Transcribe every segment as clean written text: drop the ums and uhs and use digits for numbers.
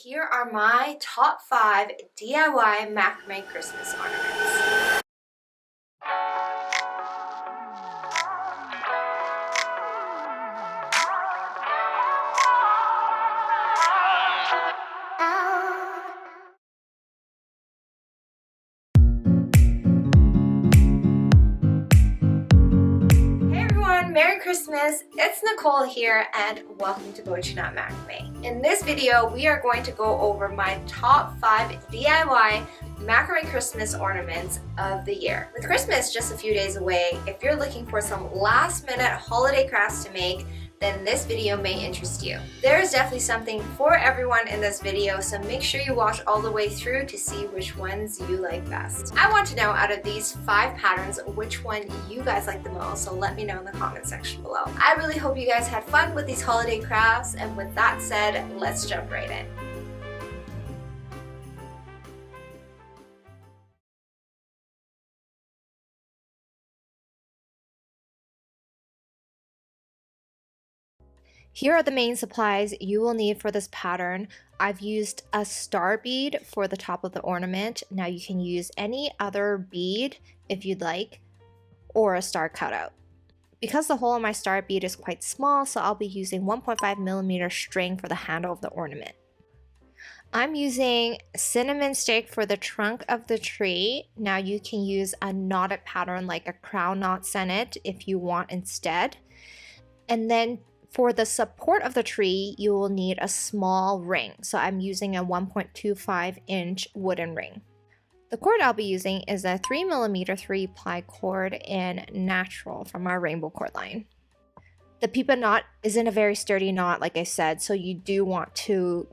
Here are my top 5 DIY macrame Christmas ornaments. Merry Christmas! It's Nicole here and welcome to Bochiknot Macrame. In this video, we are going to go over my top 5 DIY macrame Christmas ornaments of the year. With Christmas just a few days away, if you're looking for some last minute holiday crafts to make, then this video may interest you. There is definitely something for everyone in this video, so make sure you watch all the way through to see which ones you like best. I want to know out of these 5 patterns which one you guys like the most, so let me know in the comment section below. I really hope you guys had fun with these holiday crafts, and with that said, let's jump right in. Here are the main supplies you will need for this pattern. I've used a star bead for the top of the ornament. Now you can use any other bead if you'd like, or a star cutout. Because the hole in my star bead is quite small, so I'll be using 1.5mm string for the handle of the ornament. I'm using cinnamon stick for the trunk of the tree. Now you can use a knotted pattern like a crown knot sennet if you want instead. And then for the support of the tree, you will need a small ring. So I'm using a 1.25-inch wooden ring. The cord I'll be using is a 3mm 3-ply cord in natural from our rainbow cord line. The Pipa knot isn't a very sturdy knot, like I said, so you do want to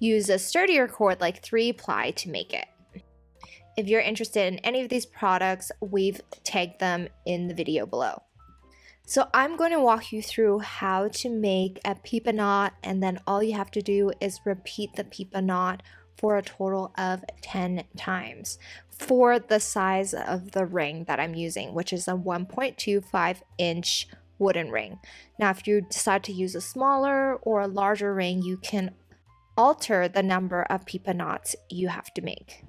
use a sturdier cord like 3-ply to make it. If you're interested in any of these products, we've tagged them in the video below. So I'm going to walk you through how to make a Pipa knot, and then all you have to do is repeat the Pipa knot for a total of 10 times for the size of the ring that I'm using, which is a 1.25-inch wooden ring. Now, if you decide to use a smaller or a larger ring, you can alter the number of Pipa knots you have to make.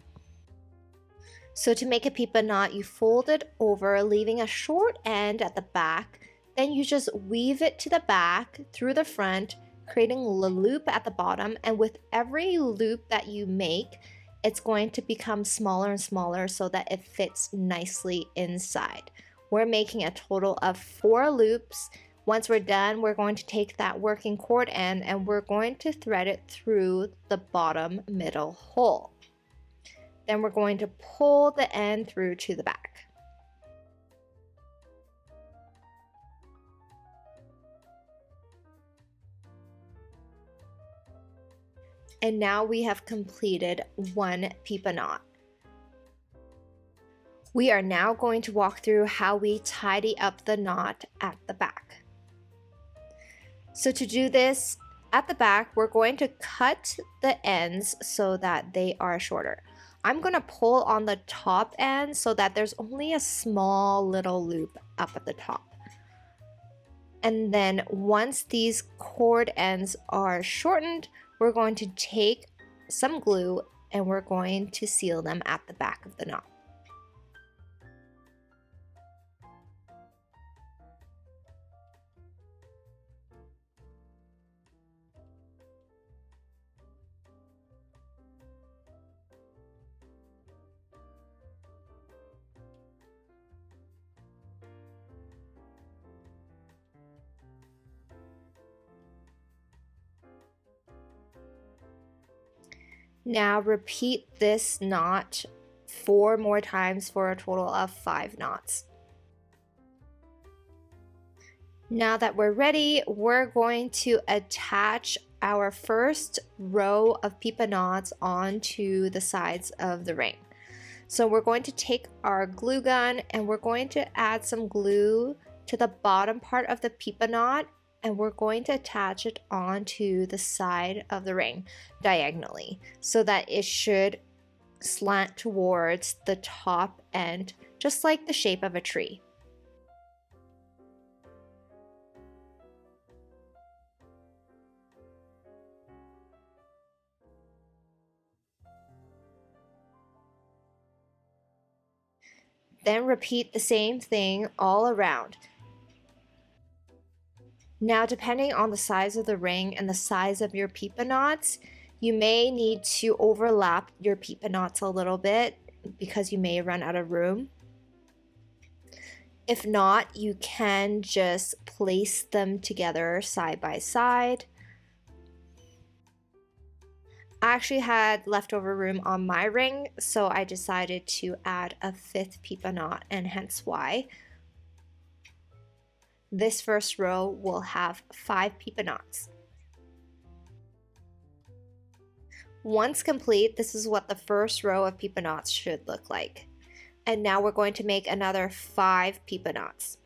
So to make a Pipa knot, you fold it over, leaving a short end at the back. Then you just weave it to the back through the front, creating a loop at the bottom, and with every loop that you make, it's going to become smaller and smaller so that it fits nicely inside. We're making a total of 4 loops. Once we're done, we're going to take that working cord end and we're going to thread it through the bottom middle hole. Then we're going to pull the end through to the back. And now we have completed 1 Pipa knot. We are now going to walk through how we tidy up the knot at the back. So to do this, at the back, we're going to cut the ends so that they are shorter. I'm going to pull on the top end so that there's only a small little loop up at the top. And then once these cord ends are shortened, we're going to take some glue and we're going to seal them at the back of the knot. Now repeat this knot 4 more times for a total of 5 knots. Now that we're ready, we're going to attach our first row of Pipa knots onto the sides of the ring. So we're going to take our glue gun and we're going to add some glue to the bottom part of the Pipa knot, and we're going to attach it onto the side of the ring diagonally so that it should slant towards the top end, just like the shape of a tree. Then repeat the same thing all around. Now, depending on the size of the ring and the size of your Pipa knots, you may need to overlap your Pipa knots a little bit because you may run out of room. If not, you can just place them together side by side. I actually had leftover room on my ring, so I decided to add a 5th Pipa knot, and hence why this first row will have 5 Pipa knots. Once complete, this is what the first row of Pipa knots should look like. And now we're going to make another 5 Pipa knots.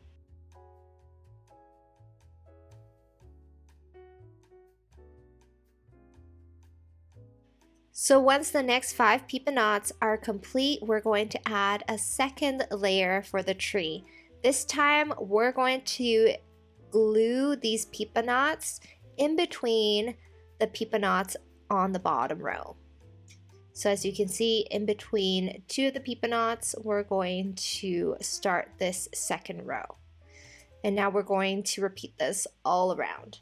So once the next 5 Pipa knots are complete, we're going to add a second layer for the tree. This time we're going to glue these Pipa knots in between the Pipa knots on the bottom row. So as you can see, in between 2 of the Pipa knots, we're going to start this second row. And now we're going to repeat this all around.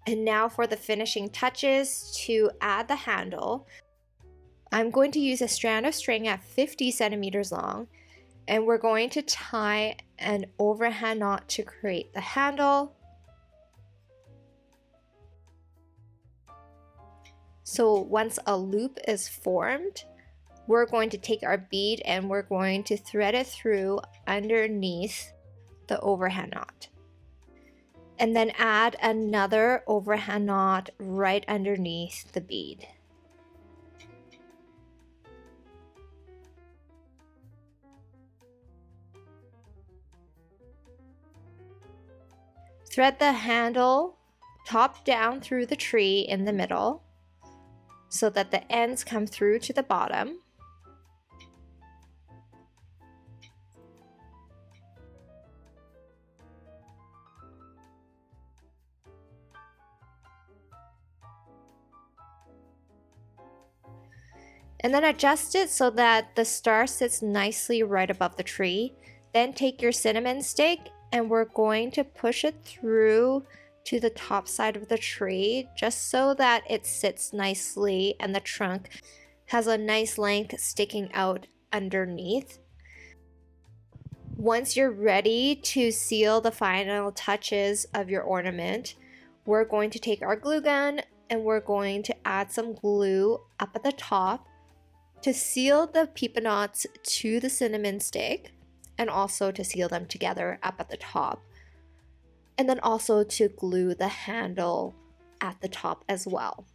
And now for the finishing touches to add the handle. I'm going to use a strand of string at 50 centimeters long, and we're going to tie an overhand knot to create the handle. So once a loop is formed, we're going to take our bead and we're going to thread it through underneath the overhand knot. And then add another overhand knot right underneath the bead. Thread the handle top down through the tree in the middle so that the ends come through to the bottom. And then adjust it so that the star sits nicely right above the tree. Then take your cinnamon stick and we're going to push it through to the top side of the tree just so that it sits nicely and the trunk has a nice length sticking out underneath. Once you're ready to seal the final touches of your ornament, we're going to take our glue gun and we're going to add some glue up at the top to seal the Pipa knots to the cinnamon stick, and also to seal them together up at the top, and then also to glue the handle at the top as well.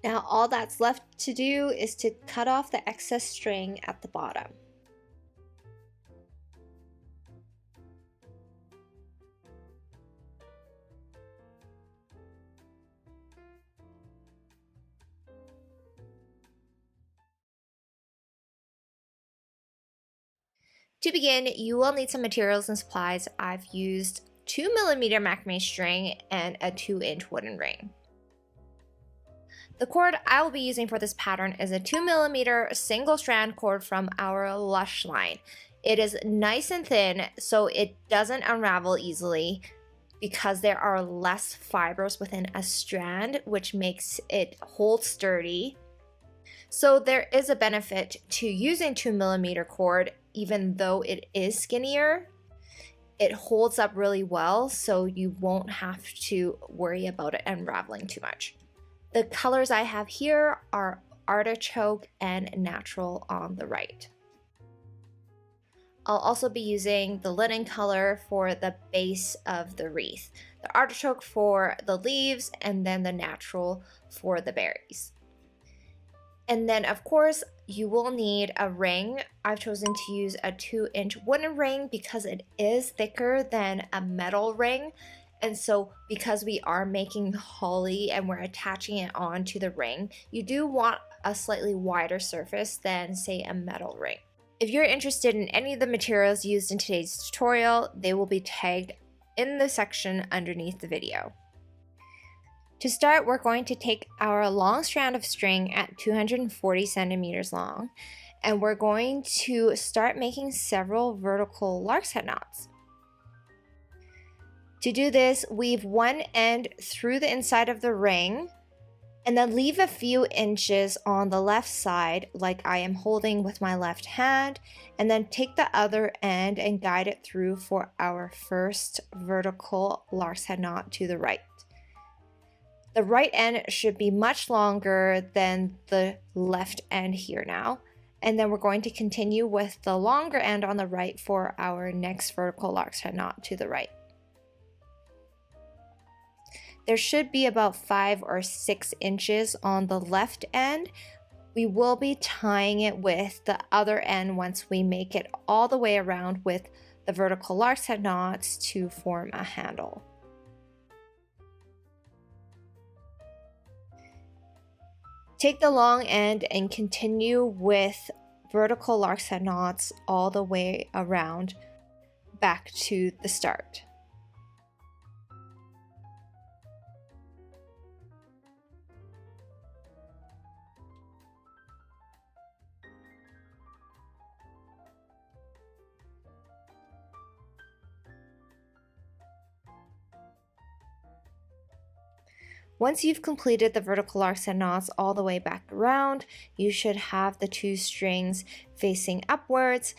Now all that's left to do is to cut off the excess string at the bottom. To begin, you will need some materials and supplies. I've used 2mm macrame string and a 2-inch wooden ring. The cord I will be using for this pattern is a 2mm single strand cord from our Lush line. It is nice and thin so it doesn't unravel easily because there are less fibers within a strand, which makes it hold sturdy. So there is a benefit to using 2mm cord even though it is skinnier, it holds up really well, so you won't have to worry about it unraveling too much. The colors I have here are artichoke and natural on the right. I'll also be using the linen color for the base of the wreath, the artichoke for the leaves, and then the natural for the berries. And then of course, you will need a ring. I've chosen to use a 2-inch wooden ring because it is thicker than a metal ring. And so because we are making holly and we're attaching it onto the ring, you do want a slightly wider surface than, say, a metal ring. If you're interested in any of the materials used in today's tutorial, they will be tagged in the section underneath the video. To start, we're going to take our long strand of string at 240 centimeters long, and we're going to start making several vertical lark's head knots. To do this, weave one end through the inside of the ring, and then leave a few inches on the left side like I am holding with my left hand, and then take the other end and guide it through for our first vertical lark's head knot to the right. The right end should be much longer than the left end here now, and then we're going to continue with the longer end on the right for our next vertical lark's head knot to the right. There should be about 5 or 6 inches on the left end. We will be tying it with the other end once we make it all the way around with the vertical lark's head knots to form a handle. Take the long end and continue with vertical lark's head knots all the way around back to the start. Once you've completed the vertical lark's head knots all the way back around, you should have the 2 strings facing upwards.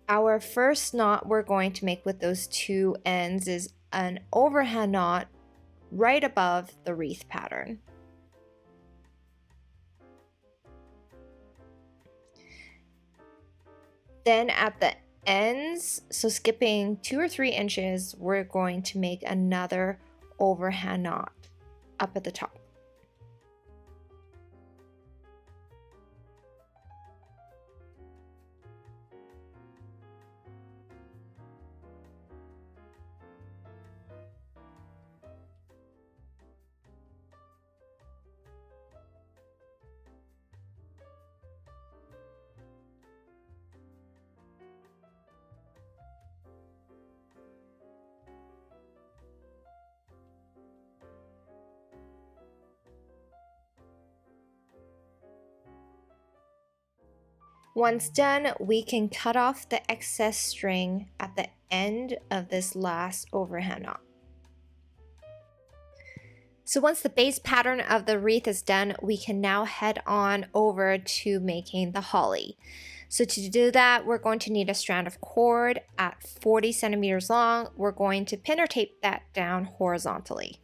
Our first knot we're going to make with those 2 ends is an overhand knot right above the wreath pattern. Then at the ends, so skipping 2 or 3 inches, we're going to make another overhand knot up at the top. Once done, we can cut off the excess string at the end of this last overhand knot. So once the base pattern of the wreath is done, we can now head on over to making the holly. So to do that, we're going to need a strand of cord at 40 centimeters long. We're going to pin or tape that down horizontally.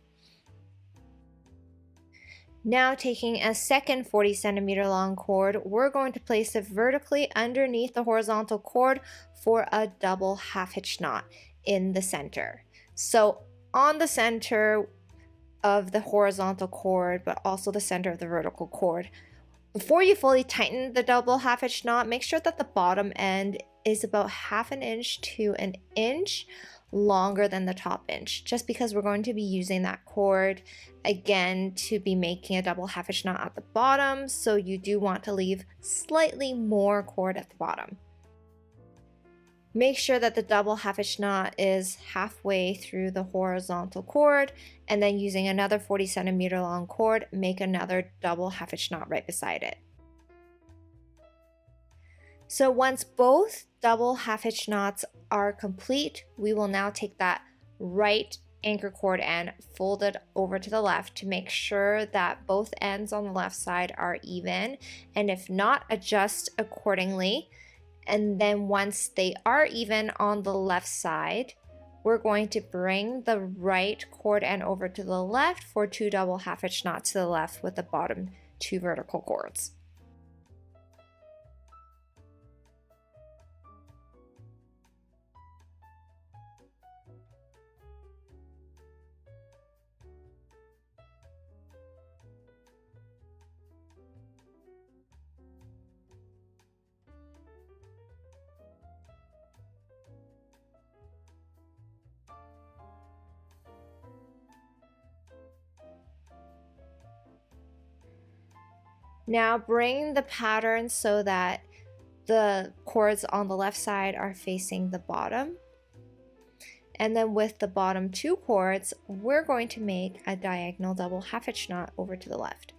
Now taking a second 40 centimeter long cord, we're going to place it vertically underneath the horizontal cord for a double half hitch knot in the center. So on the center of the horizontal cord, but also the center of the vertical cord. Before you fully tighten the double half hitch knot, make sure that the bottom end is about 1/2 inch to 1 inch longer than the top inch, just because we're going to be using that cord again to be making a double half hitch knot at the bottom, so you do want to leave slightly more cord at the bottom. Make sure that the double half hitch knot is halfway through the horizontal cord, and then using another 40 centimeter long cord, make another double half hitch knot right beside it. So once both double half hitch knots are complete, we will now take that right anchor cord and fold it over to the left to make sure that both ends on the left side are even, and if not, adjust accordingly. And then once they are even on the left side, we're going to bring the right cord end over to the left for 2 double half hitch knots to the left with the bottom 2 vertical cords. Now bring the pattern so that the cords on the left side are facing the bottom. And then with the bottom 2 cords, we're going to make a diagonal double half hitch knot over to the left.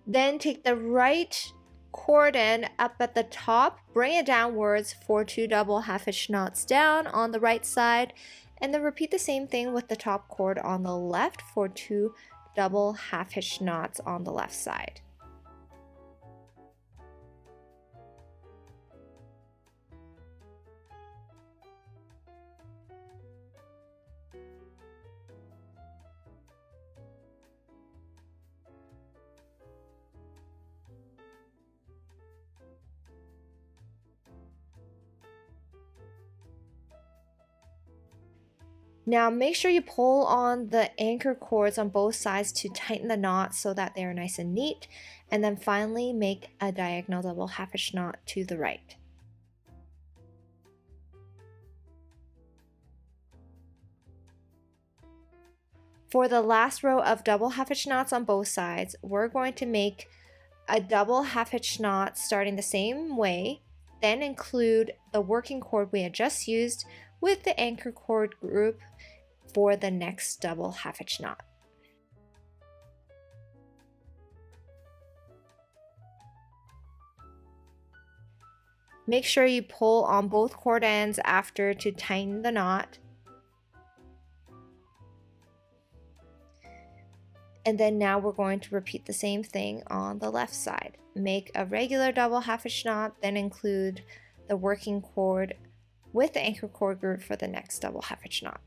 Then take the right cord end up at the top, bring it downwards for 2 double half hitch knots down on the right side, and then repeat the same thing with the top cord on the left for 2 double half hitch knots on the left side. Now make sure you pull on the anchor cords on both sides to tighten the knot so that they are nice and neat, and then finally make a diagonal double half hitch knot to the right. For the last row of double half hitch knots on both sides, we're going to make a double half hitch knot starting the same way, then include the working cord we had just used with the anchor cord group for the next double half hitch knot. Make sure you pull on both cord ends after to tighten the knot. And then now we're going to repeat the same thing on the left side. Make a regular double half hitch knot, then include the working cord with the anchor cord group for the next double half hitch knot.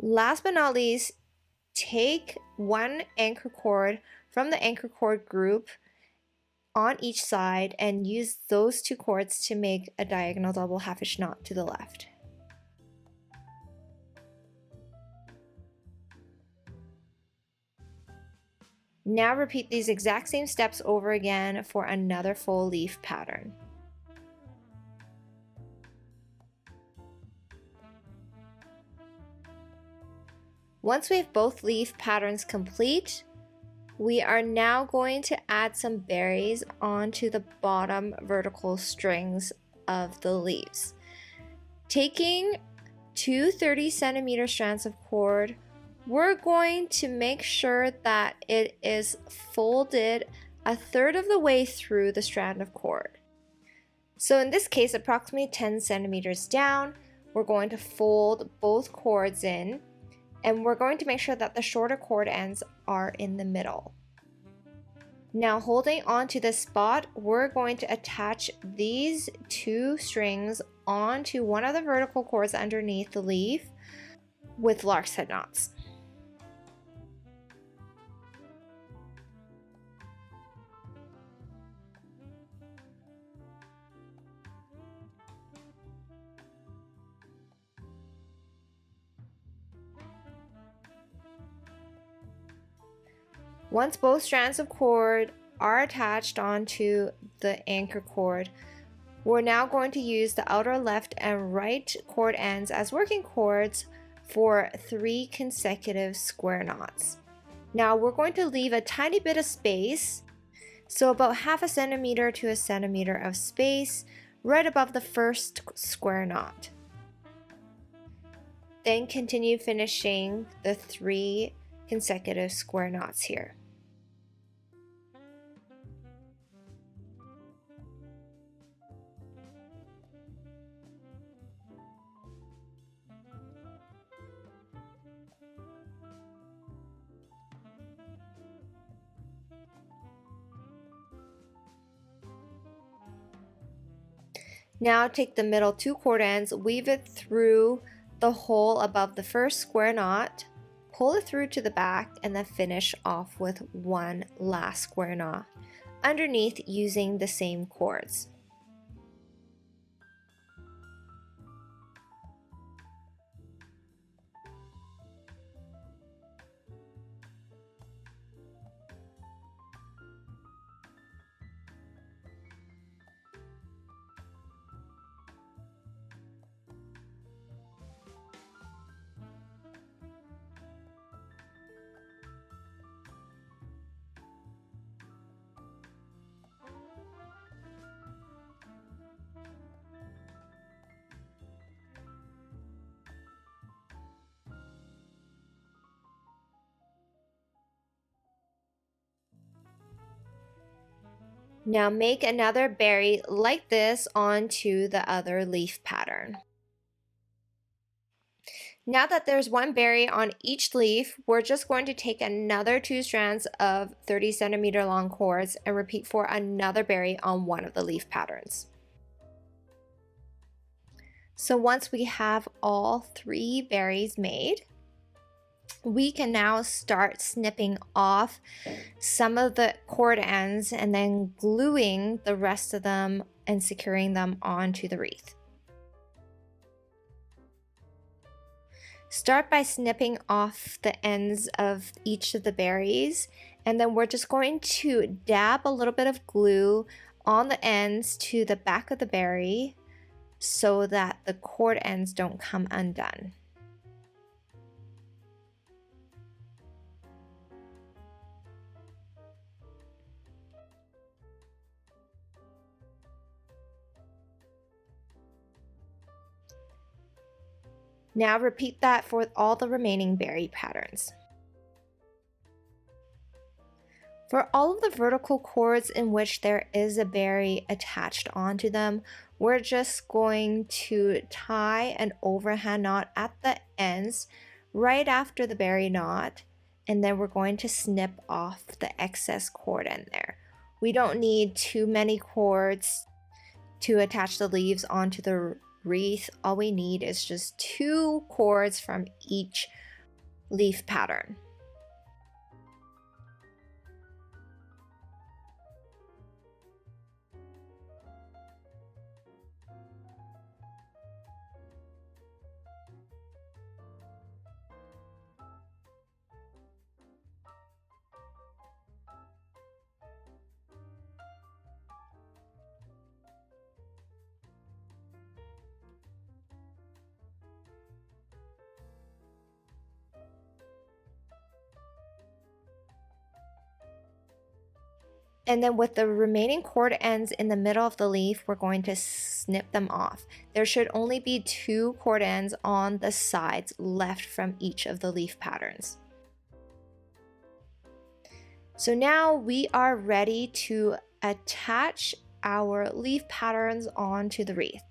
Last but not least, take one anchor cord from the anchor cord group on each side and use those 2 cords to make a diagonal double half hitch knot to the left. Now repeat these exact same steps over again for another full leaf pattern. Once we have both leaf patterns complete, we are now going to add some berries onto the bottom vertical strings of the leaves. Taking 2 30-centimeter strands of cord, we're going to make sure that it is folded a third of the way through the strand of cord. So in this case, approximately 10 centimeters down, we're going to fold both cords in, and we're going to make sure that the shorter cord ends are in the middle. Now holding on to this spot, we're going to attach these 2 strings onto one of the vertical cords underneath the leaf with lark's head knots. Once both strands of cord are attached onto the anchor cord, we're now going to use the outer left and right cord ends as working cords for 3 consecutive square knots. Now we're going to leave a tiny bit of space So about half a centimeter to a centimeter of space right above the first square knot. Then continue finishing the 3 consecutive square knots here. Now take the middle 2 cord ends, weave it through the hole above the first square knot, pull it through to the back, and then finish off with one last square knot underneath using the same cords. Now make another berry like this onto the other leaf pattern. Now that there's one berry on each leaf, we're just going to take another 2 strands of 30 centimeter long cords and repeat for another berry on one of the leaf patterns. So once we have all 3 berries made, we can now start snipping off some of the cord ends and then gluing the rest of them and securing them onto the wreath. Start by snipping off the ends of each of the berries, and then we're just going to dab a little bit of glue on the ends to the back of the berry so that the cord ends don't come undone. Now repeat that for all the remaining berry patterns. For all of the vertical cords in which there is a berry attached onto them, we're just going to tie an overhand knot at the ends right after the berry knot, and then we're going to snip off the excess cord end there. We don't need too many cords to attach the leaves onto the wreath. All we need is just 2 cords from each leaf pattern. And then with the remaining cord ends in the middle of the leaf, we're going to snip them off. There should only be 2 cord ends on the sides left from each of the leaf patterns. So now we are ready to attach our leaf patterns onto the wreath.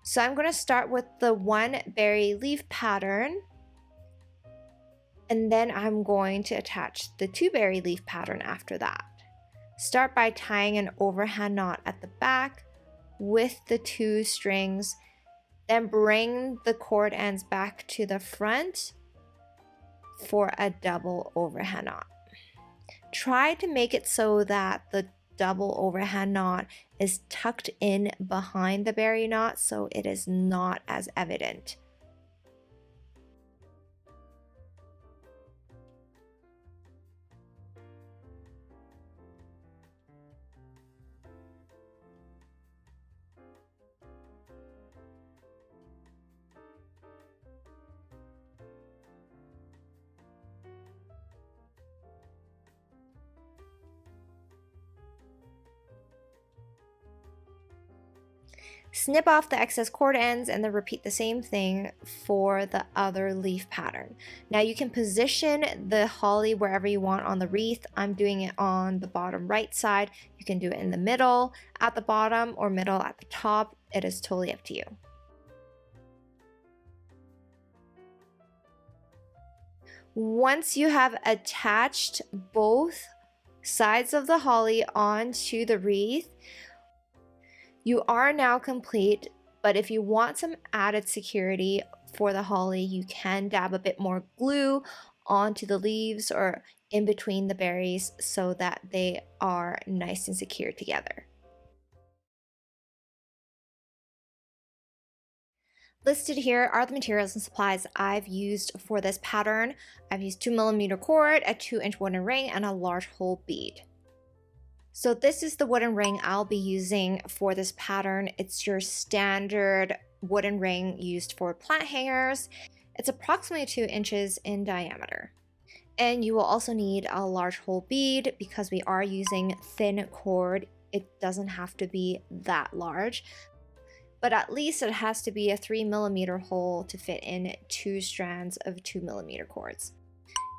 So I'm going to start with the 1 berry leaf pattern, and then I'm going to attach the 2 berry leaf pattern after that. Start by tying an overhand knot at the back with the 2 strings, then bring the cord ends back to the front for a double overhand knot. Try to make it so that the double overhand knot is tucked in behind the berry knot so it is not as evident. Snip off the excess cord ends and then repeat the same thing for the other leaf pattern. Now you can position the holly wherever you want on the wreath. I'm doing it on the bottom right side. You can do it in the middle, at the bottom, or middle at the top. It is totally up to you. Once you have attached both sides of the holly onto the wreath, you are now complete, but if you want some added security for the holly, you can dab a bit more glue onto the leaves or in between the berries so that they are nice and secure together. Listed here are the materials and supplies I've used for this pattern. I've used 2mm cord, a 2-inch wooden ring, and a large hole bead. So this is the wooden ring I'll be using for this pattern. It's your standard wooden ring used for plant hangers. It's approximately 2 inches in diameter. And you will also need a large hole bead because we are using thin cord. It doesn't have to be that large, but at least it has to be a 3mm hole to fit in 2 strands of 2mm cords.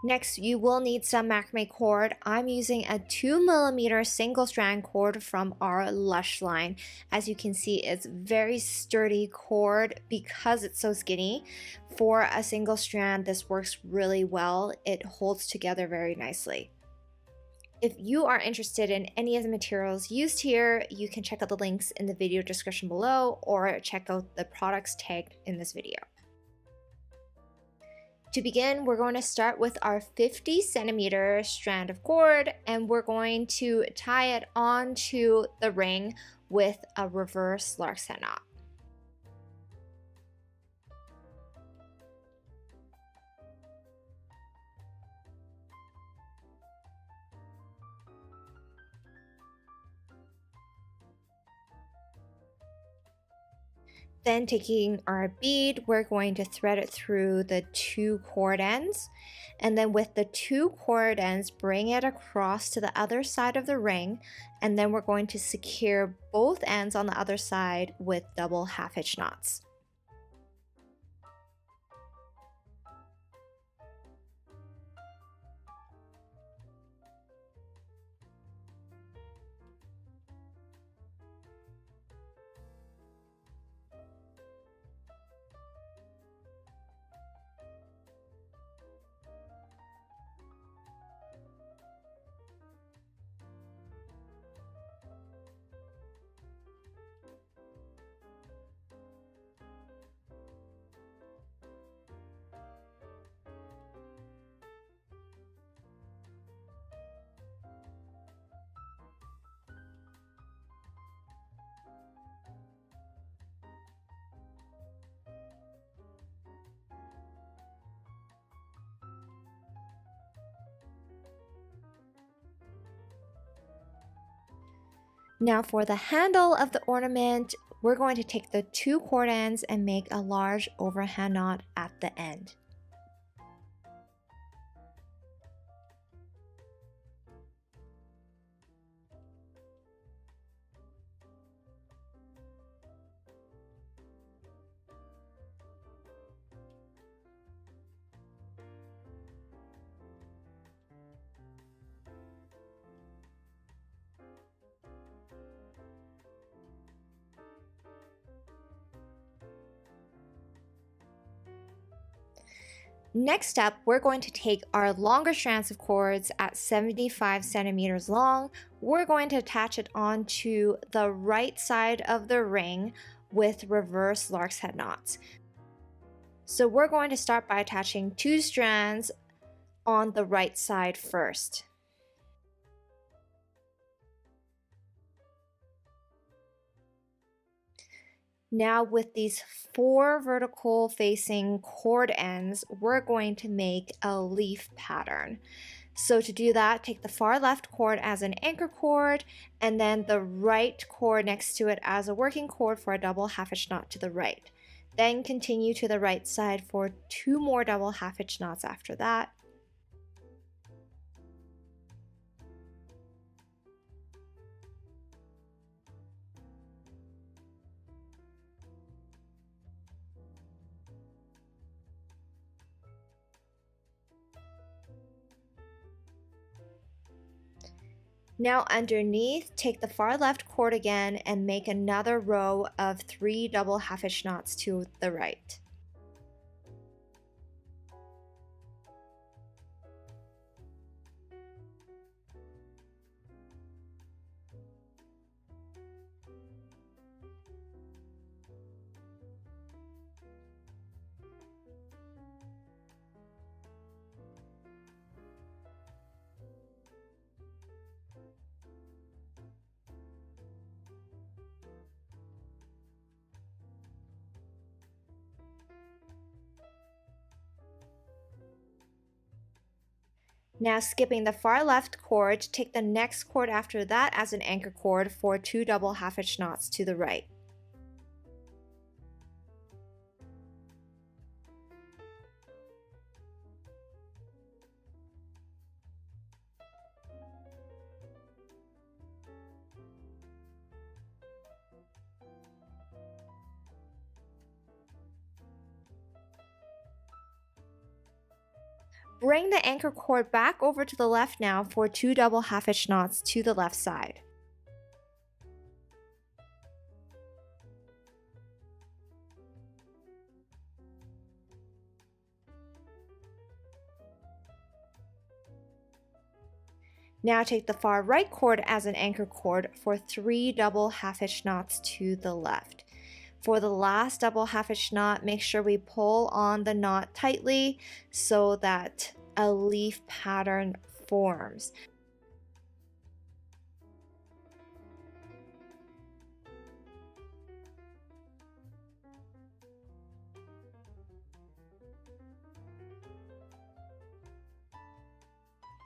Next, you will need some macrame cord. I'm using a 2mm single strand cord from our Lush line. As you can see, it's very sturdy cord because it's so skinny. For a single strand, this works really well. It holds together very nicely. If you are interested in any of the materials used here, you can check out the links in the video description below or check out the products tagged in this video. To begin, we're going to start with our 50cm strand of cord, and we're going to tie it onto the ring with a reverse lark's head knot. Then taking our bead, we're going to thread it through the 2 cord ends. And then with the 2 cord ends, bring it across to the other side of the ring. And then we're going to secure both ends on the other side with double half-hitch knots. Now for the handle of the ornament, we're going to take the 2 cord ends and make a large overhand knot at the end. Next up, we're going to take our longer strands of cords at 75 centimeters long. We're going to attach it onto the right side of the ring with reverse lark's head knots. So we're going to start by attaching 2 strands on the right side first. Now with these 4 vertical facing cord ends, we're going to make a leaf pattern. So to do that, take the far left cord as an anchor cord and then the right cord next to it as a working cord for a double half-hitch knot to the right. Then continue to the right side for 2 more double half-hitch knots after that. Now underneath, take the far left cord again and make another row of 3 double half-inch knots to the right. Now skipping the far left cord, take the next cord after that as an anchor cord for 2 double half-inch knots to the right. Bring the anchor cord back over to the left now for 2 double half-inch knots to the left side. Now take the far right cord as an anchor cord for 3 double half-inch knots to the left. For the last double half-inch knot, make sure we pull on the knot tightly so that a leaf pattern forms.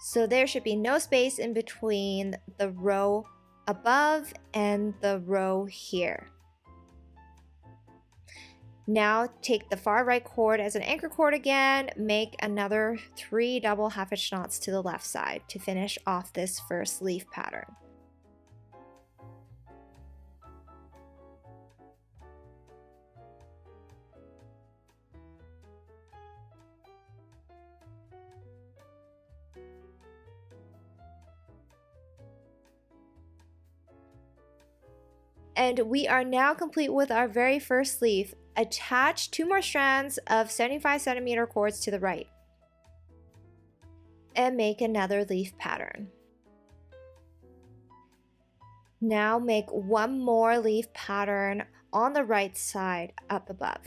So there should be no space in between the row above and the row here. Now take the far right cord as an anchor cord again, make another 3 double half-inch knots to the left side to finish off this first leaf pattern. And we are now complete with our very first leaf. Attach 2 more strands of 75cm cords to the right and make another leaf pattern. Now make one more leaf pattern on the right side up above.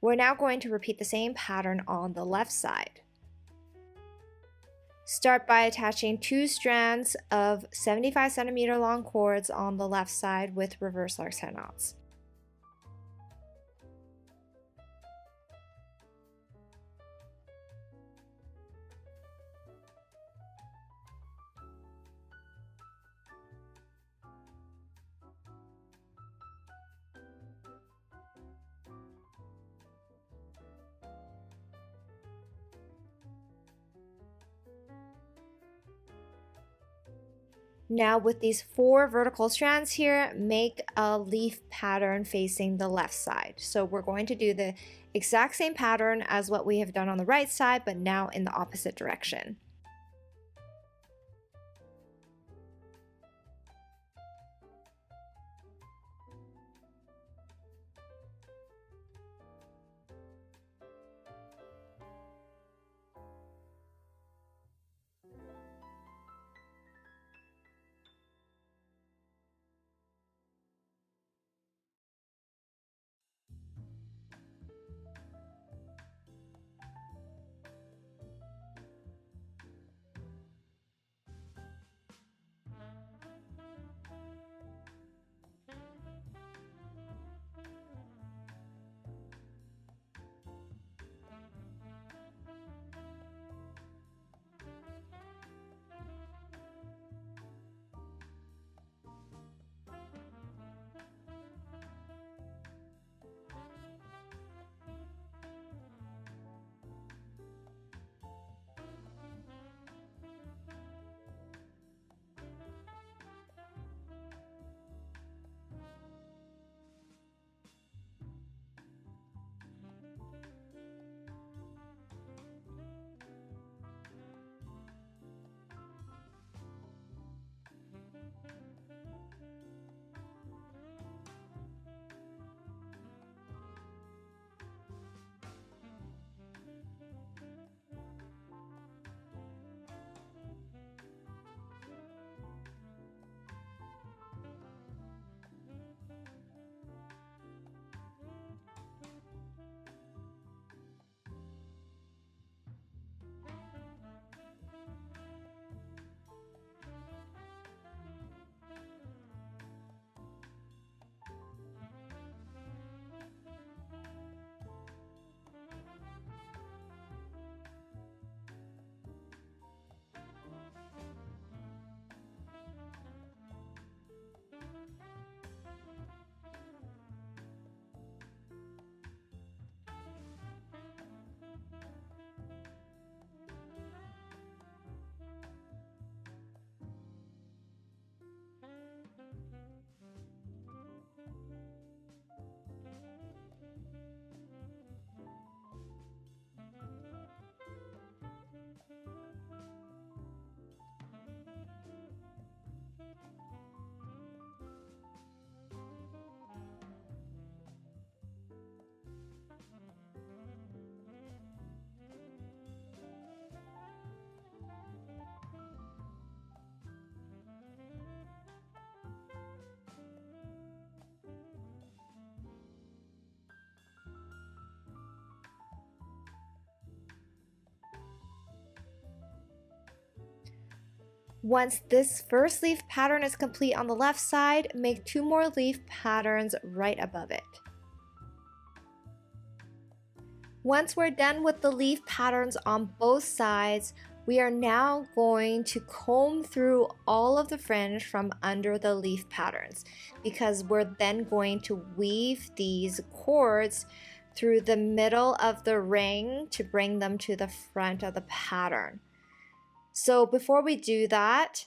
We're now going to repeat the same pattern on the left side. Start by attaching 2 strands of 75cm long cords on the left side with reverse lark's head knots. Now with these 4 vertical strands here, make a leaf pattern facing the left side. So we're going to do the exact same pattern as what we have done on the right side, but now in the opposite direction. Once this first leaf pattern is complete on the left side, make 2 more leaf patterns right above it. Once we're done with the leaf patterns on both sides, we are now going to comb through all of the fringe from under the leaf patterns, because we're then going to weave these cords through the middle of the ring to bring them to the front of the pattern. So before we do that,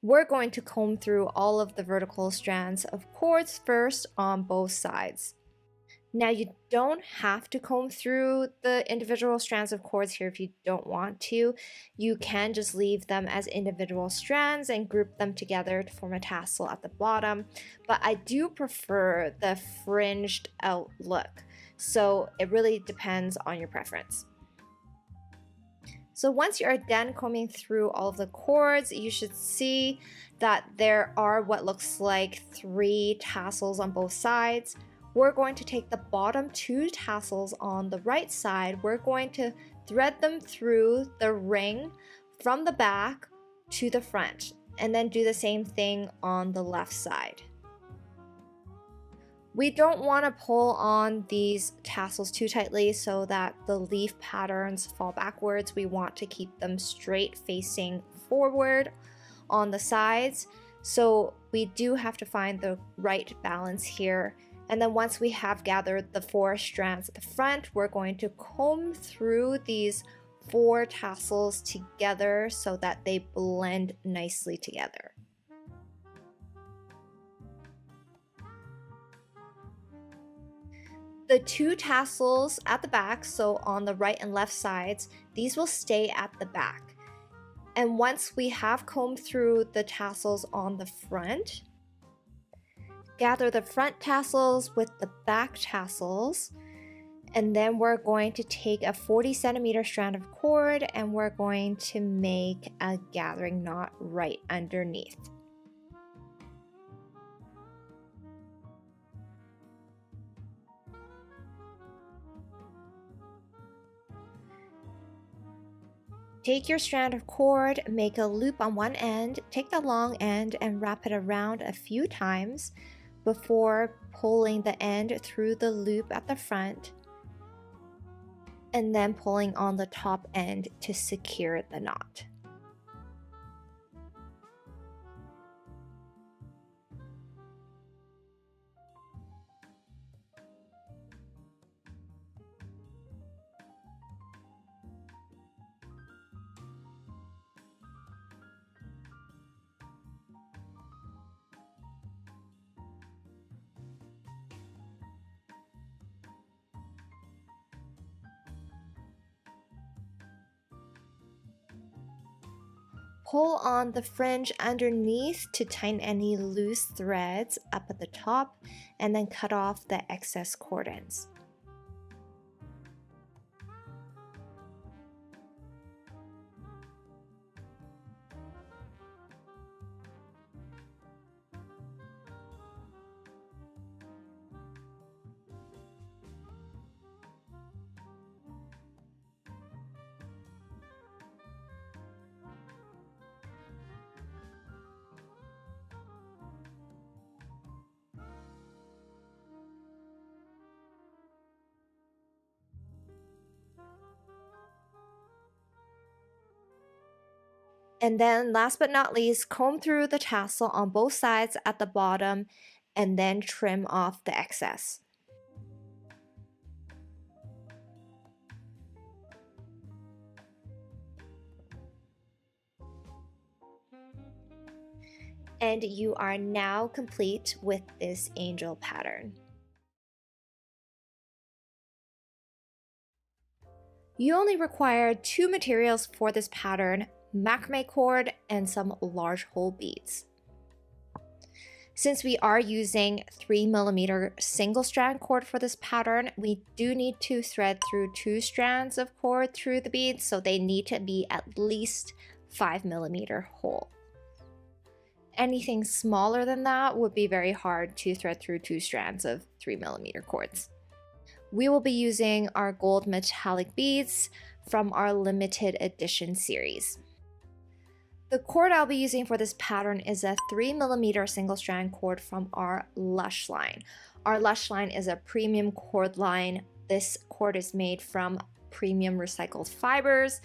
we're going to comb through all of the vertical strands of cords first on both sides. Now you don't have to comb through the individual strands of cords here if you don't want to. You can just leave them as individual strands and group them together to form a tassel at the bottom. But I do prefer the fringed out look, so it really depends on your preference. So once you are done combing through all of the cords, you should see that there are what looks like 3 tassels on both sides. We're going to take the bottom 2 tassels on the right side. We're going to thread them through the ring from the back to the front, and then do the same thing on the left side. We don't want to pull on these tassels too tightly so that the leaf patterns fall backwards. We want to keep them straight facing forward on the sides. So we do have to find the right balance here. And then once we have gathered the 4 strands at the front, we're going to comb through these 4 tassels together so that they blend nicely together. The 2 tassels at the back, so on the right and left sides, these will stay at the back. And once we have combed through the tassels on the front, gather the front tassels with the back tassels, and then we're going to take a 40 centimeter strand of cord and we're going to make a gathering knot right underneath. Take your strand of cord, make a loop on one end, take the long end and wrap it around a few times before pulling the end through the loop at the front, and then pulling on the top end to secure the knot. Pull on the fringe underneath to tighten any loose threads up at the top, and then cut off the excess cord ends. And then last but not least, comb through the tassel on both sides at the bottom and then trim off the excess. And you are now complete with this angel pattern. You only require 2 materials for this pattern: macrame cord and some large hole beads. Since we are using 3mm single strand cord for this pattern, we do need to thread through 2 strands of cord through the beads, so they need to be at least 5mm hole. Anything smaller than that would be very hard to thread through 2 strands of 3mm cords. We will be using our gold metallic beads from our limited edition series. The cord I'll be using for this pattern is a 3mm single strand cord from our Lush line. Our Lush line is a premium cord line. This cord is made from premium recycled fibers,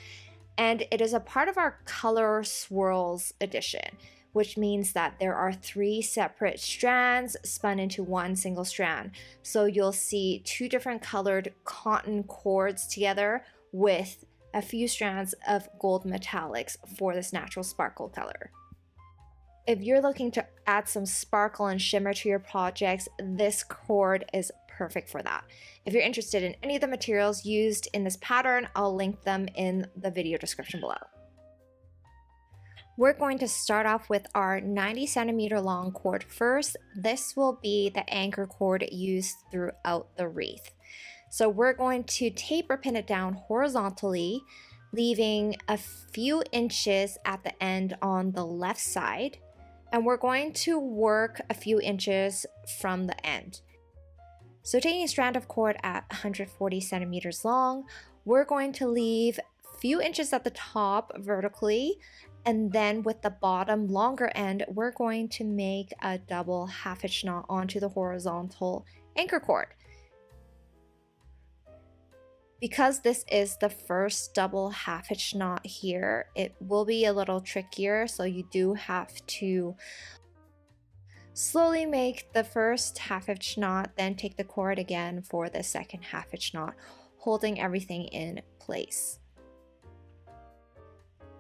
and it is a part of our Color Swirls edition, which means that there are 3 separate strands spun into one single strand. So you'll see 2 different colored cotton cords together with a few strands of gold metallics for this natural sparkle color. If you're looking to add some sparkle and shimmer to your projects, this cord is perfect for that. If you're interested in any of the materials used in this pattern, I'll link them in the video description below. We're going to start off with our 90cm long cord first. This will be the anchor cord used throughout the wreath. So we're going to tape or pin it down horizontally, leaving a few inches at the end on the left side. And we're going to work a few inches from the end. So taking a strand of cord at 140 centimeters long, we're going to leave a few inches at the top vertically, and then with the bottom longer end, we're going to make a double half-hitch knot onto the horizontal anchor cord. Because this is the first double half-hitch knot here, it will be a little trickier, so you do have to slowly make the first half-hitch knot, then take the cord again for the second half-hitch knot, holding everything in place.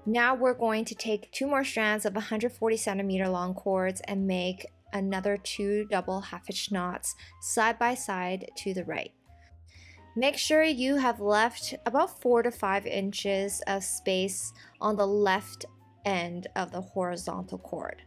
Now we're going to take 2 more strands of 140 centimeter long cords and make another 2 double half-hitch knots side by side to the right. Make sure you have left about 4 to 5 inches of space on the left end of the horizontal cord.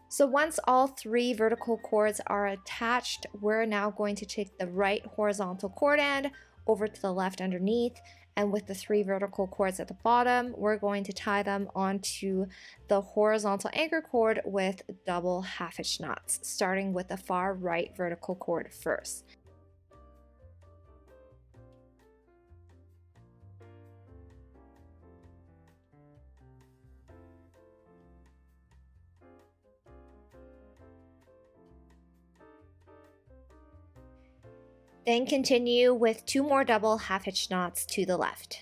So once all 3 vertical cords are attached, we're now going to take the right horizontal cord end over to the left underneath, and with the 3 vertical cords at the bottom, we're going to tie them onto the horizontal anchor cord with double half-hitch knots, starting with the far right vertical cord first. Then continue with 2 more double half-hitch knots to the left.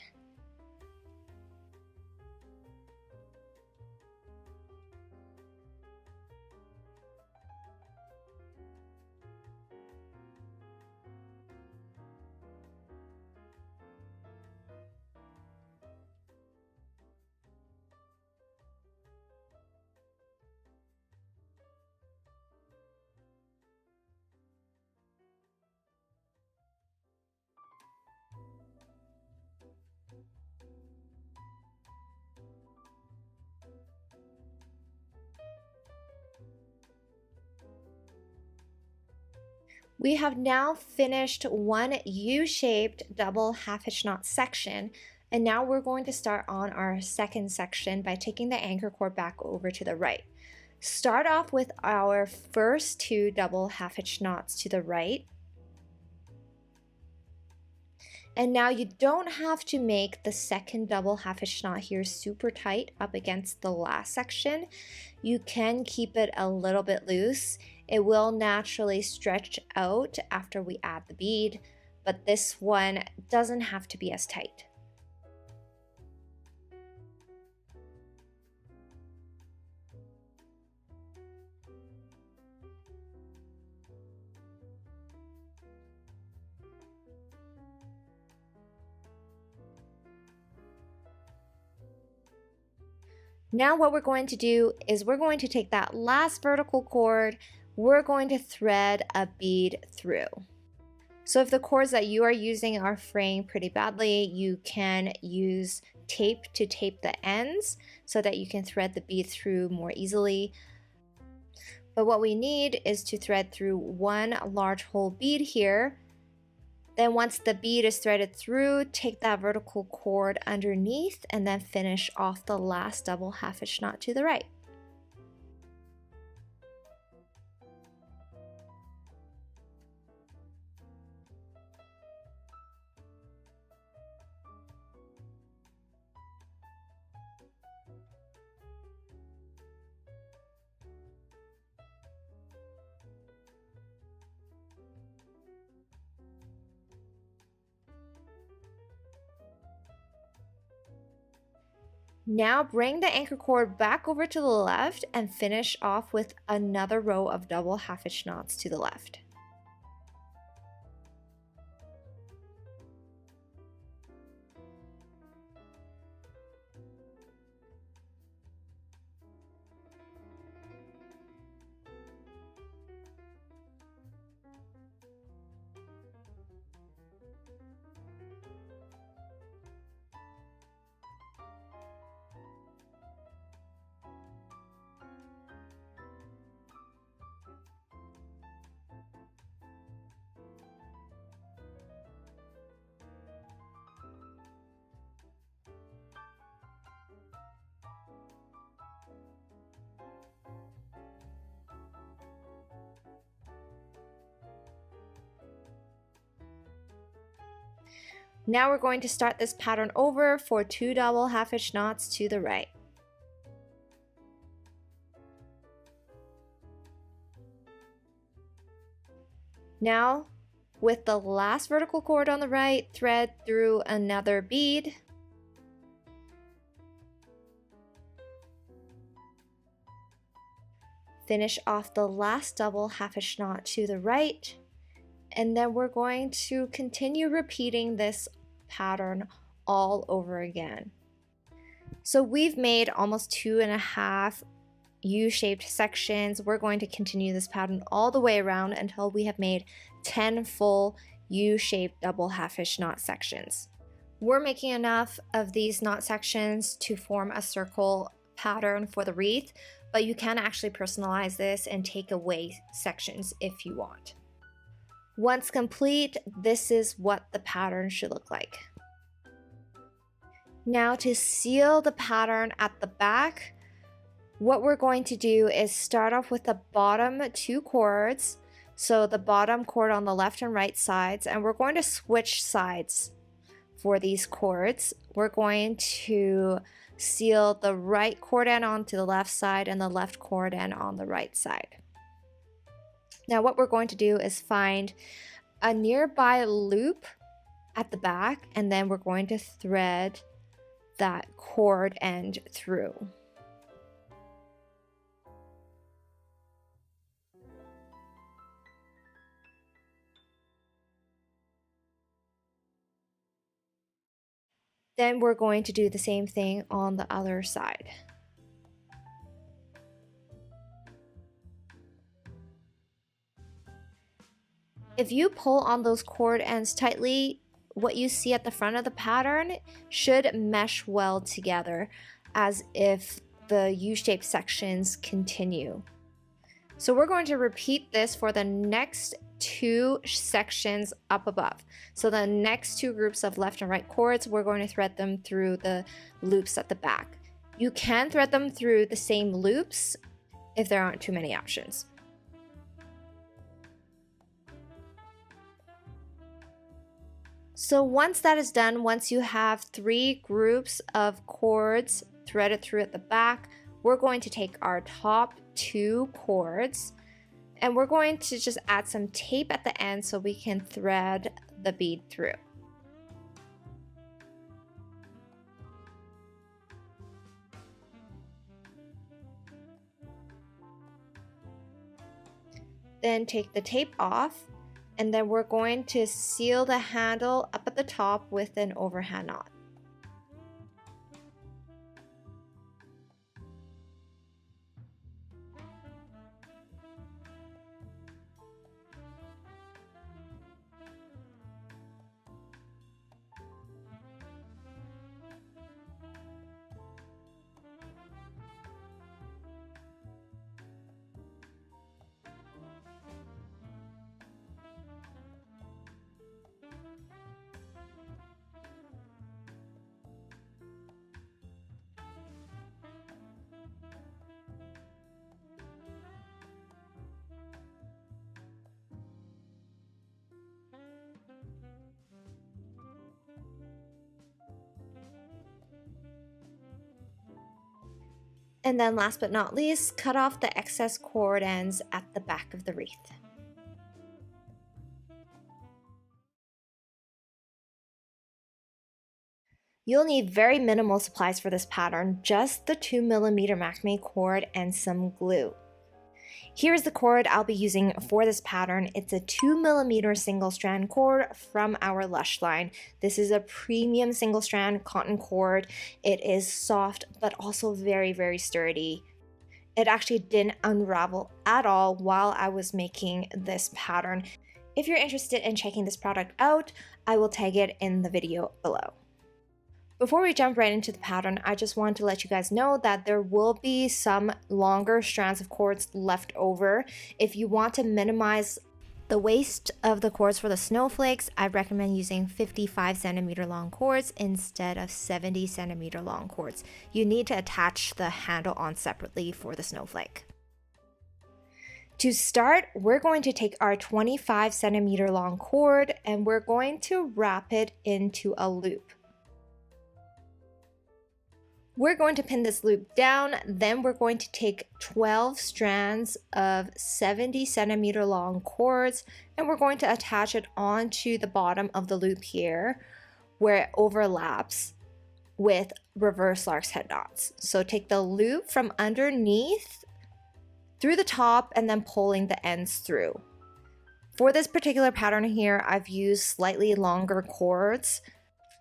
We have now finished one U-shaped double half-hitch knot section, and now we're going to start on our second section by taking the anchor cord back over to the right. Start off with our first 2 double half-hitch knots to the right. And now you don't have to make the second double half-hitch knot here super tight up against the last section. You can keep it a little bit loose. It will naturally stretch out after we add the bead, but this one doesn't have to be as tight. Now what we're going to do is we're going to take that last vertical cord, we're going to thread a bead through. So if the cords that you are using are fraying pretty badly, you can use tape to tape the ends so that you can thread the bead through more easily. But what we need is to thread through one large hole bead here. Then once the bead is threaded through, take that vertical cord underneath and then finish off the last double half-hitch knot to the right. Now bring the anchor cord back over to the left and finish off with another row of double half-inch knots to the left. Now we're going to start this pattern over for 2 double half-inch knots to the right. Now, with the last vertical cord on the right, thread through another bead. Finish off the last double half-inch knot to the right. And then we're going to continue repeating this pattern all over again. So we've made almost 2.5 U-shaped sections. We're going to continue this pattern all the way around until we have made 10 full U-shaped double half-inch knot sections. We're making enough of these knot sections to form a circle pattern for the wreath, but you can actually personalize this and take away sections if you want. Once complete, this is what the pattern should look like. Now to seal the pattern at the back, what we're going to do is start off with the bottom 2 cords. So the bottom cord on the left and right sides, and we're going to switch sides for these cords. We're going to seal the right cord end onto the left side and the left cord end on the right side. Now what we're going to do is find a nearby loop at the back, and then we're going to thread that cord end through. Then we're going to do the same thing on the other side. If you pull on those cord ends tightly, what you see at the front of the pattern should mesh well together as if the U-shaped sections continue. So we're going to repeat this for the next 2 sections up above. So the next 2 groups of left and right cords, we're going to thread them through the loops at the back. You can thread them through the same loops if there aren't too many options. So once that is done, once you have 3 groups of cords threaded through at the back, we're going to take our top 2 cords and we're going to just add some tape at the end so we can thread the bead through. Then take the tape off, and then we're going to seal the handle up at the top with an overhand knot. And then last but not least, cut off the excess cord ends at the back of the wreath. You'll need very minimal supplies for this pattern, just the 2mm Macrame cord and some glue. Here's the cord I'll be using for this pattern. It's a 2mm single strand cord from our Lush line. This is a premium single strand cotton cord. It is soft, but also very, very sturdy. It actually didn't unravel at all while I was making this pattern. If you're interested in checking this product out, I will tag it in the video below. Before we jump right into the pattern, I just want to let you guys know that there will be some longer strands of cords left over. If you want to minimize the waste of the cords for the snowflakes, I recommend using 55cm long cords instead of 70cm long cords. You need to attach the handle on separately for the snowflake. To start, we're going to take our 25cm long cord and we're going to wrap it into a loop. We're going to pin this loop down, then we're going to take 12 strands of 70cm long cords and we're going to attach it onto the bottom of the loop here where it overlaps with reverse lark's head knots. So take the loop from underneath through the top and then pulling the ends through. For this particular pattern here, I've used slightly longer cords.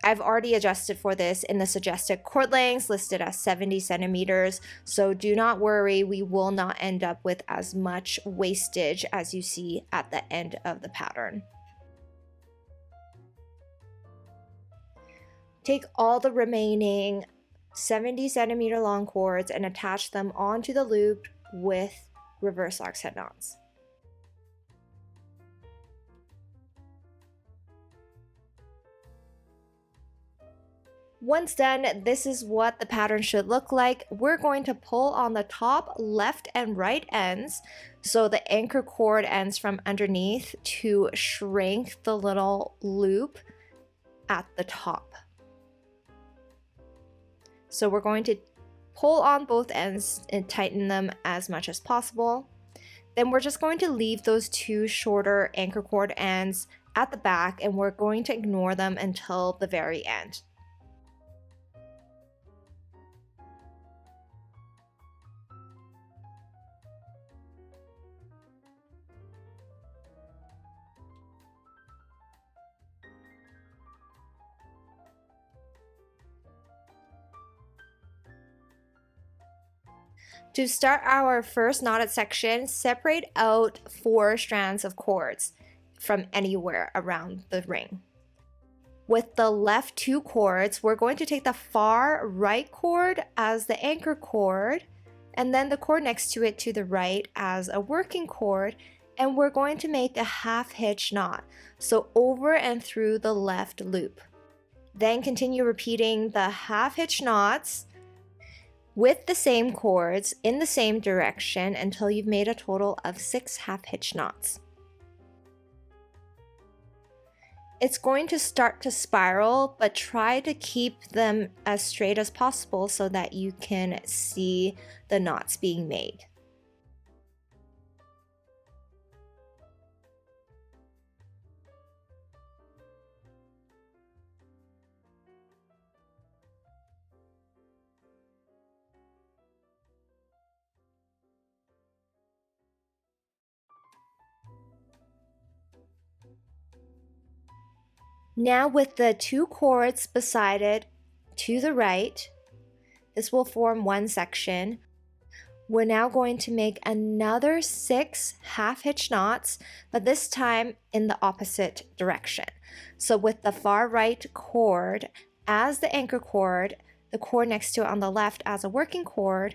I've already adjusted for this in the suggested cord lengths listed as 70cm, so do not worry, we will not end up with as much wastage as you see at the end of the pattern. Take all the remaining 70cm long cords and attach them onto the loop with reverse lark's head knots. Once done, this is what the pattern should look like. We're going to pull on the top left and right ends, so the anchor cord ends from underneath to shrink the little loop at the top. So we're going to pull on both ends and tighten them as much as possible. Then we're just going to leave those two shorter anchor cord ends at the back and we're going to ignore them until the very end. To start our first knotted section, separate out 4 strands of cords from anywhere around the ring. With the left 2 cords, we're going to take the far right cord as the anchor cord, and then the cord next to it to the right as a working cord, and we're going to make a half hitch knot, so over and through the left loop. Then continue repeating the half hitch knots with the same cords in the same direction until you've made a total of 6 half hitch knots. It's going to start to spiral, but try to keep them as straight as possible so that you can see the knots being made. Now with the 2 cords beside it to the right, this will form one section. We're now going to make another 6 half hitch knots, but this time in the opposite direction. So with the far right cord as the anchor cord, the cord next to it on the left as a working cord,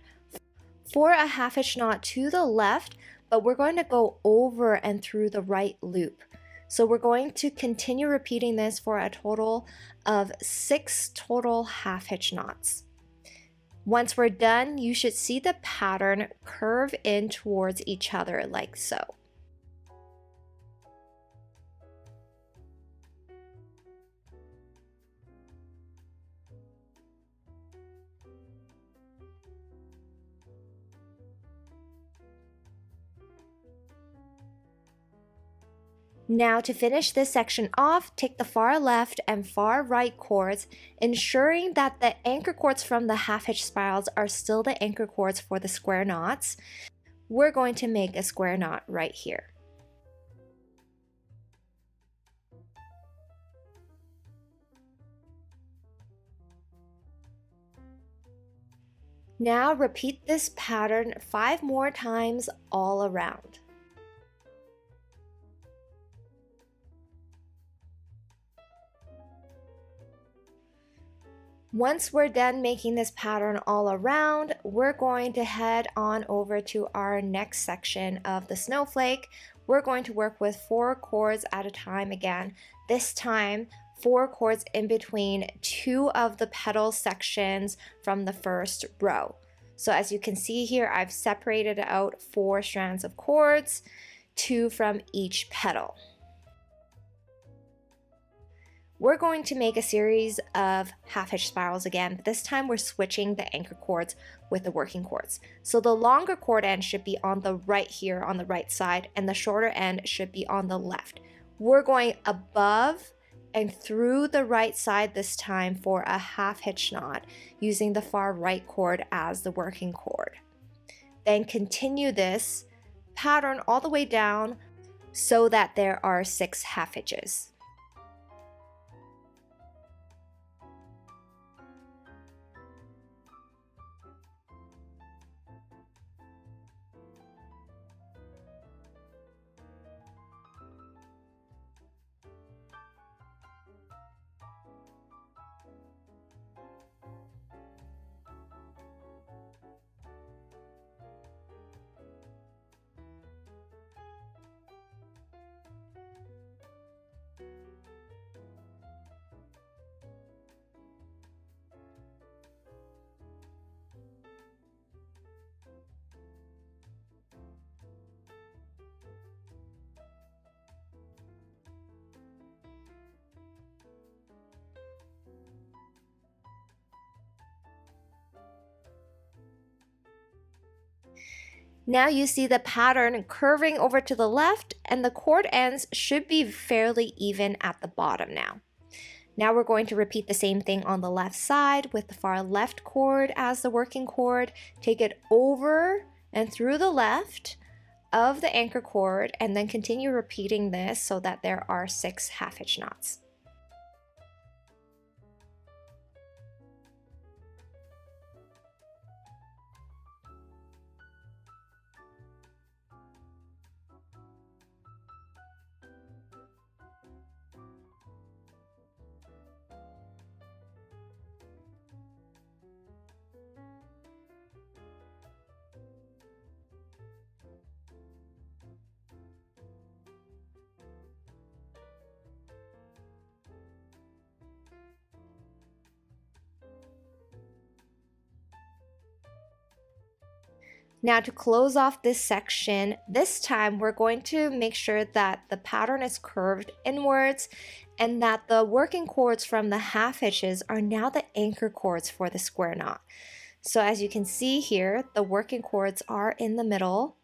for a half hitch knot to the left, but we're going to go over and through the right loop. So we're going to continue repeating this for a total of 6 total half hitch knots. Once we're done, you should see the pattern curve in towards each other like so. Now to finish this section off, take the far left and far right cords, ensuring that the anchor cords from the half hitch spirals are still the anchor cords for the square knots. We're going to make a square knot right here. Now repeat this pattern 5 more times all around. Once we're done making this pattern all around, we're going to head on over to our next section of the snowflake. We're going to work with 4 cords at a time again. This time, 4 cords in between 2 of the petal sections from the first row. So as you can see here, I've separated out 4 strands of cords, 2 from each petal. We're going to make a series of half hitch spirals again, but this time we're switching the anchor cords with the working cords. So the longer cord end should be on the right here on the right side, and the shorter end should be on the left. We're going above and through the right side this time for a half hitch knot, using the far right cord as the working cord. Then continue this pattern all the way down so that there are 6 half hitches. Now you see the pattern curving over to the left, and the cord ends should be fairly even at the bottom now. Now we're going to repeat the same thing on the left side with the far left cord as the working cord. Take it over and through the left of the anchor cord, and then continue repeating this so that there are 6 half hitch knots. Now to close off this section, this time we're going to make sure that the pattern is curved inwards and that the working cords from the half hitches are now the anchor cords for the square knot. So as you can see here, the working cords are in the middle.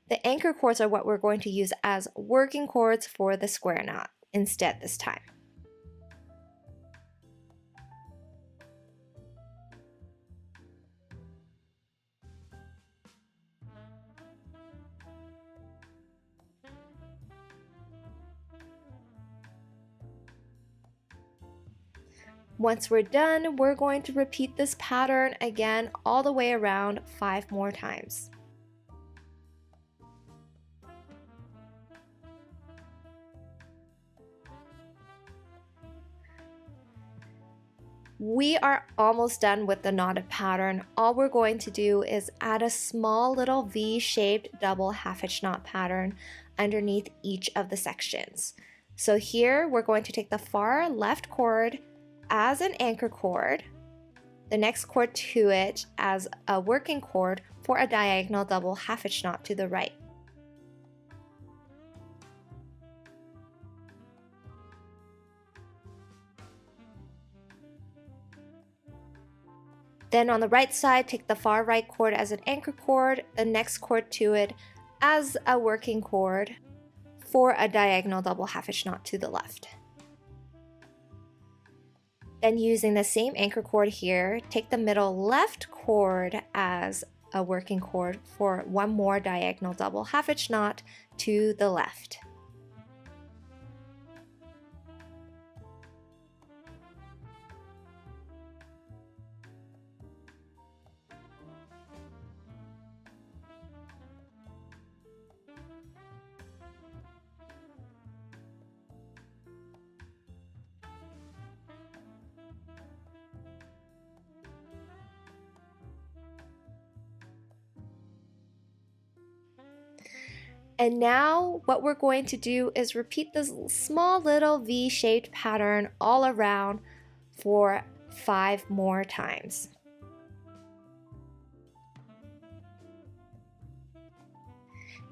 The anchor cords are what we're going to use as working cords for the square knot instead this time. Once we're done, we're going to repeat this pattern again all the way around 5 more times. We are almost done with the knotted pattern. All we're going to do is add a small little V-shaped double half hitch knot pattern underneath each of the sections. So here we're going to take the far left cord as an anchor cord, the next cord to it as a working cord for a diagonal double half hitch knot to the right. Then on the right side, take the far right cord as an anchor cord, the next cord to it as a working cord for a diagonal double half hitch knot to the left. Then using the same anchor cord here, take the middle left cord as a working cord for one more diagonal double half hitch knot to the left. And now what we're going to do is repeat this small little V-shaped pattern all around for 5 more times.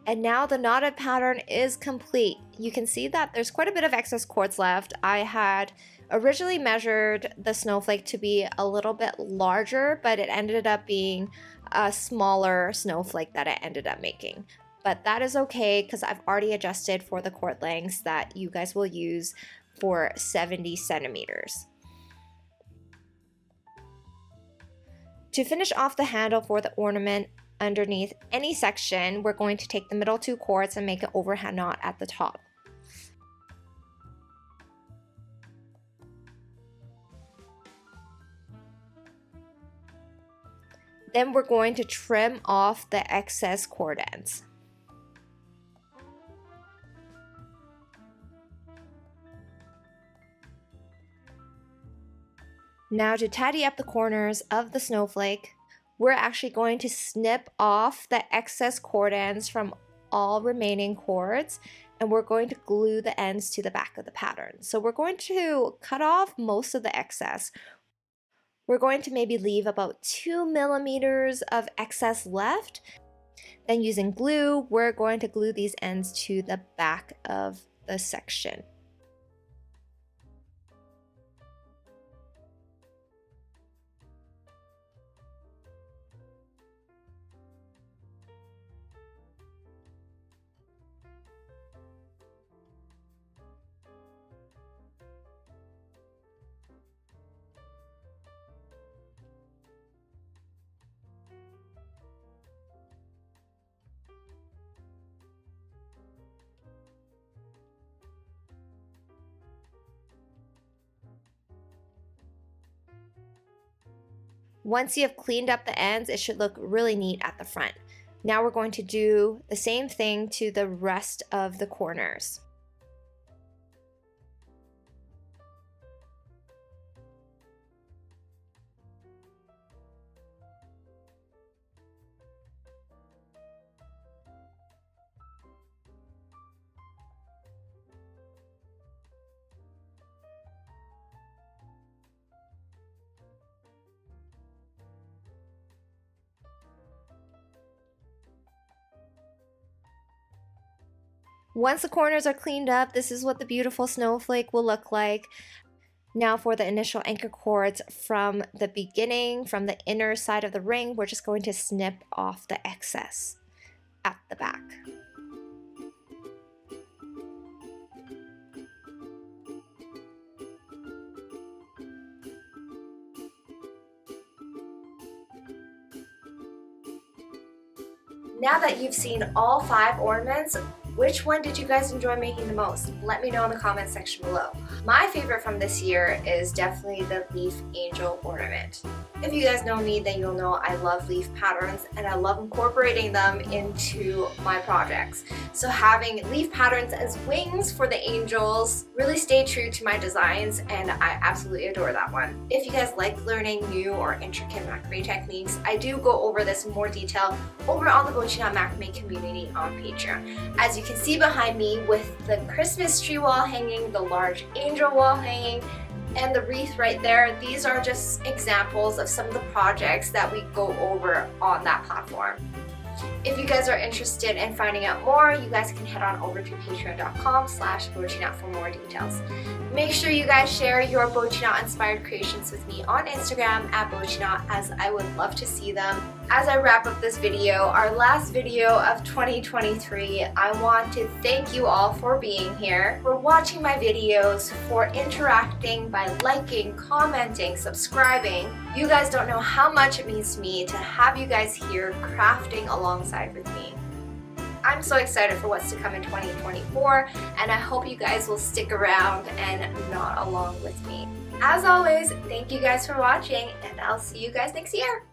And now the knotted pattern is complete. You can see that there's quite a bit of excess cords left. I had originally measured the snowflake to be a little bit larger, but it ended up being a smaller snowflake that I ended up making. But that is okay because I've already adjusted for the cord lengths that you guys will use for 70 centimeters. To finish off the handle for the ornament underneath any section, we're going to take the middle 2 cords and make an overhand knot at the top. Then we're going to trim off the excess cord ends. Now to tidy up the corners of the snowflake, we're actually going to snip off the excess cord ends from all remaining cords, and we're going to glue the ends to the back of the pattern. So we're going to cut off most of the excess. We're going to maybe leave about 2 millimeters of excess left. Then using glue, we're going to glue these ends to the back of the section. Once you have cleaned up the ends, it should look really neat at the front. Now we're going to do the same thing to the rest of the corners. Once the corners are cleaned up, this is what the beautiful snowflake will look like. Now for the initial anchor cords from the beginning, from the inner side of the ring, we're just going to snip off the excess at the back. Now that you've seen all 5 ornaments, which one did you guys enjoy making the most? Let me know in the comment section below. My favorite from this year is definitely the leaf angel ornament. If you guys know me, then you'll know I love leaf patterns and I love incorporating them into my projects. So having leaf patterns as wings for the angels really stayed true to my designs, and I absolutely adore that one. If you guys like learning new or intricate macrame techniques, I do go over this in more detail over on the Bochiknot macrame community on Patreon. As you can see behind me with the Christmas tree wall hanging, the large angel wall hanging, and the wreath right there, these are just examples of some of the projects that we go over on that platform. If you guys are interested in finding out more, you guys can head on over to patreon.com/Bochiknot for more details. Make sure you guys share your Bochiknot inspired creations with me on Instagram at Bochiknot, as I would love to see them. As I wrap up this video, our last video of 2023, I want to thank you all for being here, for watching my videos, for interacting by liking, commenting, subscribing. You guys don't know how much it means to me to have you guys here crafting alongside with me. I'm so excited for what's to come in 2024, and I hope you guys will stick around and nod along with me. As always, thank you guys for watching, and I'll see you guys next year.